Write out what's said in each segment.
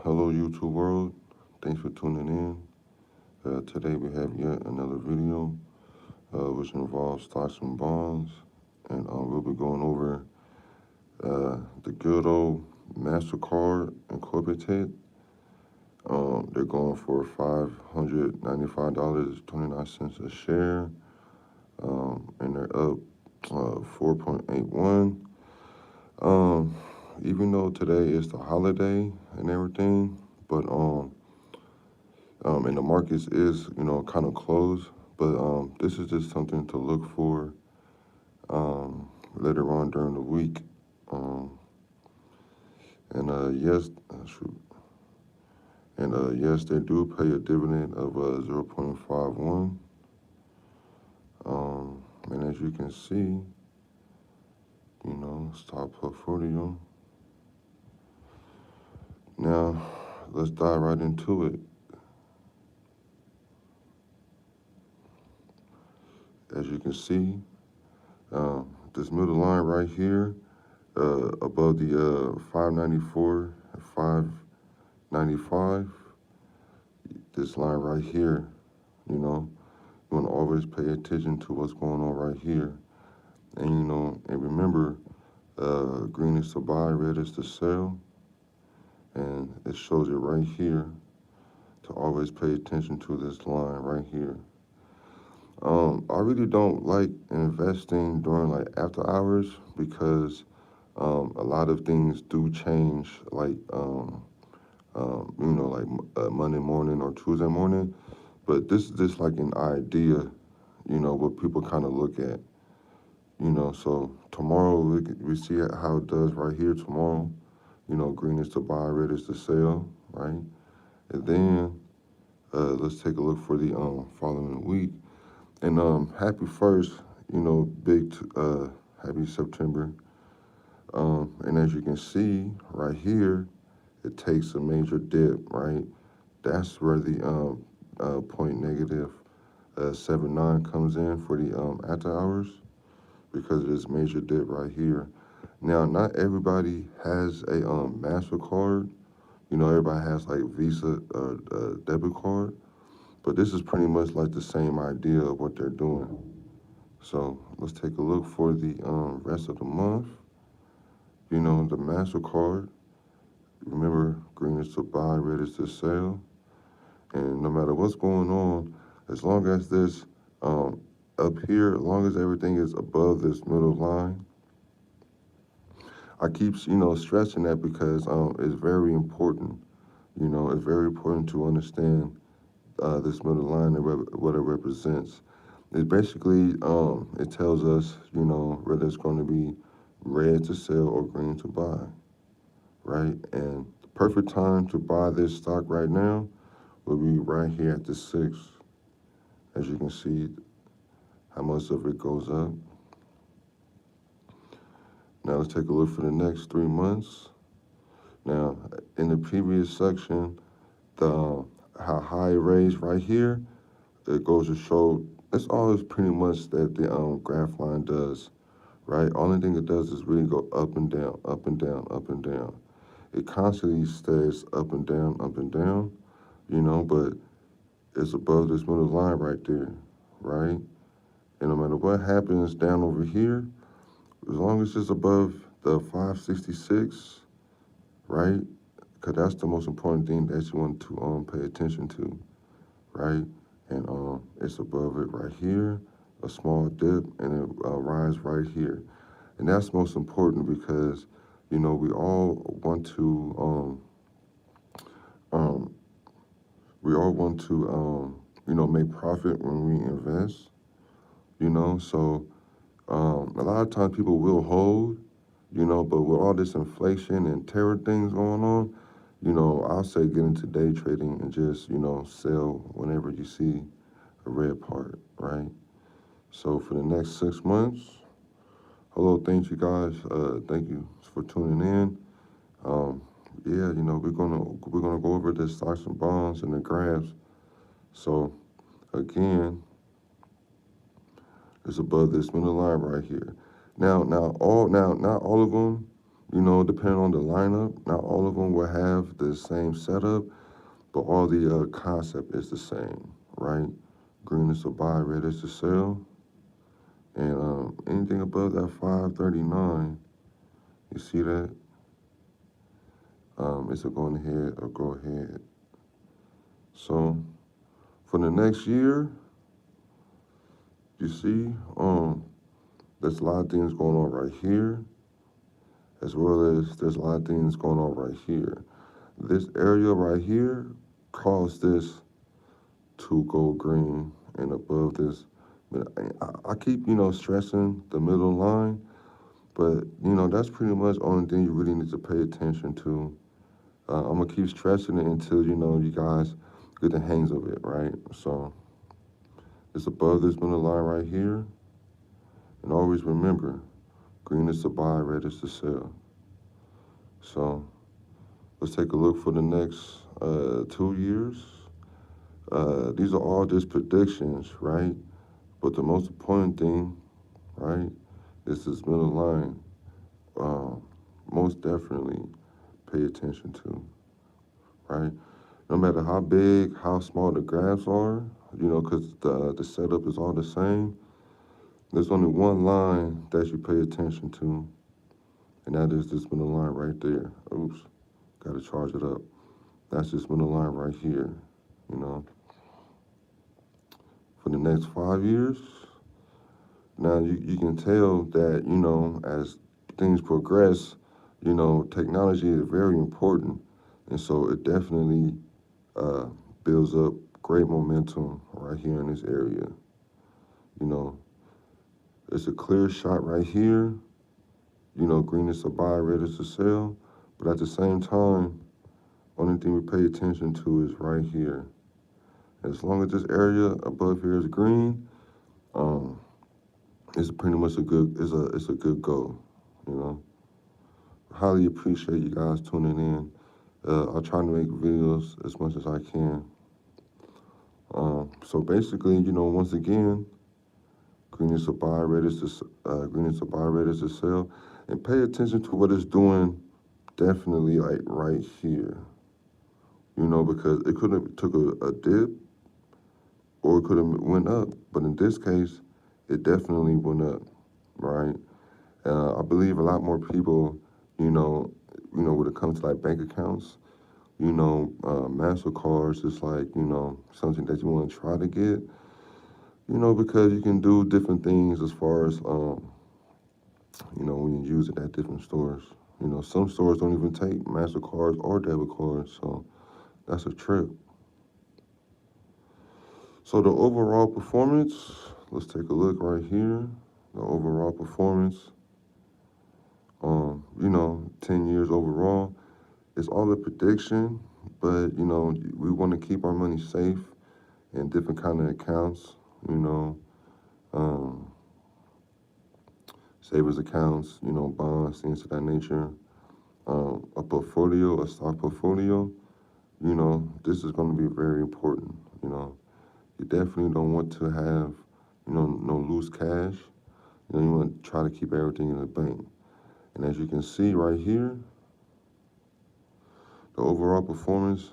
Hello, YouTube world. Thanks for tuning in. Today we have yet another video, which involves stocks and bonds, and we'll be going over the good old Mastercard Incorporated. They're going for $595.29 a share, and they're up 4.81. Even though today is the holiday and everything, but and the markets is, kind of closed, but this is just something to look for later on during the week. And yes, shoot, and yes, they do pay a dividend of 0.51. And as you can see, stock portfolio. Now, let's dive right into it. As you can see, this middle line right here, above the 594 and 595, this line right here, you want to always pay attention to what's going on right here. And, and remember, green is to buy, red is to sell. And it shows it right here to always pay attention to this line right here. I really don't like investing during like after hours because a lot of things do change, like Monday morning or Tuesday morning. But this is just like an idea, what people kind of look at, So tomorrow we see how it does right here tomorrow. Green is to buy, red is to sell, right? And then let's take a look for the following week. And happy first, big happy September. And as you can see right here, it takes a major dip, right? That's where the point negative 79 comes in for the after hours, because of this major dip right here. Now, not everybody has a MasterCard. Everybody has like Visa debit card, but this is pretty much like the same idea of what they're doing. So let's take a look for the rest of the month. The MasterCard, remember, green is to buy, red is to sell. And no matter what's going on, as long as this up here, as long as everything is above this middle line, I keep, stressing that because it's very important. It's very important to understand this middle line and what it represents. It basically, it tells us, whether it's going to be red to sell or green to buy, right? And the perfect time to buy this stock right now will be right here at the 6. As you can see, how much of it goes up. Now let's take a look for the next 3 months. Now, in the previous section, the how high it raised right here, it goes to show that's all it's pretty much that the graph line does, right? Only thing it does is really go up and down, up and down, up and down. It constantly stays up and down, but it's above this middle line right there, right? And no matter what happens down over here, as long as it's above the 566, right? Because that's the most important thing that you want to pay attention to, right? And it's above it right here, a small dip, and it rises right here. And that's most important because, we all want to, make profit when we invest, So a lot of times people will hold, but with all this inflation and terror things going on, I'll say get into day trading and just, sell whenever you see a red part, right? So for the next 6 months, hello, thank you guys. Thank you for tuning in. Yeah, we're gonna go over the stocks and bonds and the graphs. So again, it's above this middle line right here. Now not all of them, depending on the lineup, not all of them will have the same setup, but all the concept is the same, right? Green is to buy, red is to sell, and anything above that 539, you see that, it's a going ahead or go ahead. So for the next year, you see, there's a lot of things going on right here, as well as there's a lot of things going on right here. This area right here caused this to go green and above this. But I keep, stressing the middle line, but, that's pretty much the only thing you really need to pay attention to. I'm going to keep stressing it until, you guys get the hangs of it, right? So it's above this middle line right here. And always remember, green is to buy, red is to sell. So let's take a look for the next 2 years. These are all just predictions, right? But the most important thing, right, is this middle line. Most definitely pay attention to, right? No matter how big, how small the graphs are, because the setup is all the same, there's only one line that you pay attention to, and that is this middle line right there. Oops, got to charge it up. That's this middle line right here, For the next 5 years, now you can tell that, as things progress, technology is very important. And so it definitely builds up great momentum right here in this area. It's a clear shot right here. Green is to buy, red is to sell. But at the same time, only thing we pay attention to is right here. As long as this area above here is green, it's pretty much it's a good goal. Highly appreciate you guys tuning in. I'll try to make videos as much as I can. So basically, once again, green is to buy, red is to sell, and pay attention to what it's doing. Definitely, like right here, because it could have took a dip, or it could have went up, but in this case, it definitely went up, right? I believe a lot more people, when it comes to like bank accounts, MasterCards is like, something that you want to try to get, because you can do different things as far as, when you use it at different stores. Some stores don't even take MasterCards or debit cards, so that's a trip. So the overall performance, let's take a look right here. The overall performance, 10 years overall. It's all a prediction, but, we want to keep our money safe in different kind of accounts, savings accounts, bonds, things of that nature. A portfolio, a stock portfolio, this is going to be very important, You definitely don't want to have, no loose cash. You want to try to keep everything in the bank. And as you can see right here, the overall performance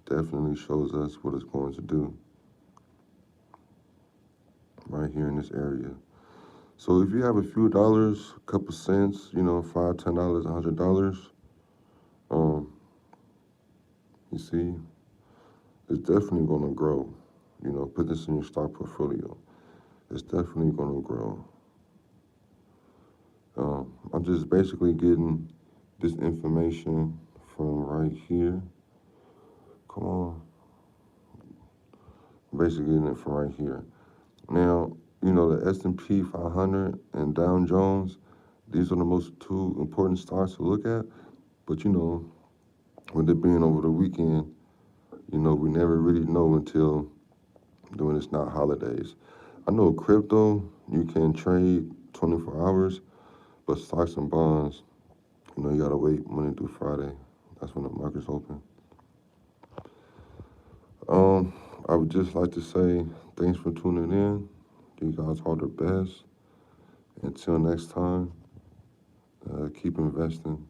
definitely shows us what it's going to do right here in this area. So if you have a few dollars, a couple cents, $5, $10, $100, you see, it's definitely going to grow. Put this in your stock portfolio. It's definitely going to grow. I'm just basically getting this information from right here. Come on. Basically getting it from right here. Now, the S&P 500 and Dow Jones, these are the most two important stocks to look at. But, with it being over the weekend, you know, we never really know until when it's not holidays. I know crypto, you can trade 24 hours, but stocks and bonds, you know, you gotta wait Monday through Friday. That's when the market's open. Um, I would just like to say thanks for tuning in. You guys are the best. Until next time, keep investing.